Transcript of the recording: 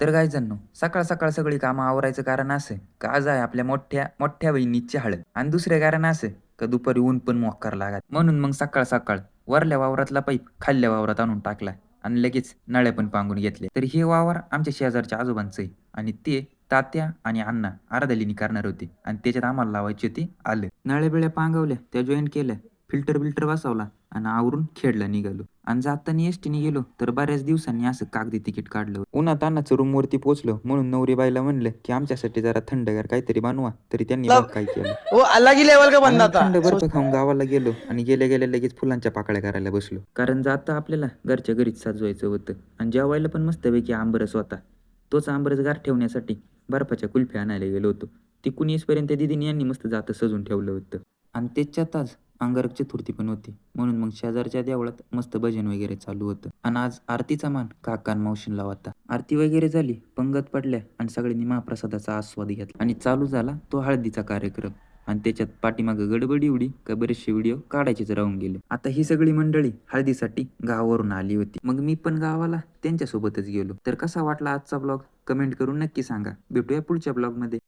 तर गायजांनो, सकाळ सकाळ सगळी कामं आवरायचं कारण असं का आज आहे आपल्या मोठ्या मोठ्या बहिणीची हळद आणि दुसरे कारण असं का दुपारी ऊन पण मोक्कार लागत. म्हणून मग सकाळ सकाळ वरल्या वावरातला पाईप खाल्ल्या वावरात आणून टाकला आणि लगेच नळ्या पण पांगून घेतले. तर हे वावर आमच्या शेजारच्या आजोबांचं आहे आणि ते तात्या आणि अण्णा अर्धालीनी करणार होते आणि त्याच्यात आम्हाला लावायची होती आलं. नळ्या बिळ्या पांगवल्या, त्या जॉईन केल्या, फिल्टर बिल्टर बसवला आणि आवरून खेडला निघालो. आणि जाताना एसटीने गेलो तर बऱ्याच दिवसांनी असं कागदी तिकीट काढलं. उन्हात अन्नाचं रूमवरती पोहोचलो म्हणून नवरीबाईला म्हणलं की आमच्यासाठी जरा थंडगार काहीतरी बनवा, तरी त्यांनी बघ मतलब काय केलं. वो अलग ही लेवल का बंदा आम्ही था। थंड बर्फ खाऊन गावाला गेलो आणि गेल्या गेल्या लगेच फुलांच्या पाकळ्या करायला बसलो. कारण जाता आपल्याला घरच्या घरीच सजवायचं होतं आणि जेवायला पण मस्तपैकी आंबरस होता. तोच आंबरस गार ठेवण्यासाठी बर्फाच्या कुल्फ्या आणायला गेलो होतो. तिकून येईपर्यंत दिदीने यांनी मस्त जातं सजून ठेवलं होतं. आणि त्याच्यातच अंगारक चतुर्थी पण होती म्हणून मग शेजारच्या देवळात मस्त भजन वगैरे चालू होतं. आणि आज आरतीचा मान काका आणि मावशींला होता. आरती वगैरे झाली, पंगत पडल्या आणि सगळ्यांनी महाप्रसादाचा आस्वाद घेतला आणि चालू झाला तो हळदीचा कार्यक्रम. आणि त्याच्यात पाठीमागं गडबड एवढी का बरेचसे व्हिडिओ काढायचेच राहून गेले. आता ही सगळी मंडळी हळदीसाठी गावावरून आली होती. मग मी पण गावाला त्यांच्यासोबतच गेलो. तर कसा वाटला आजचा ब्लॉग कमेंट करून नक्की सांगा. भेटूया पुढच्या ब्लॉगमध्ये.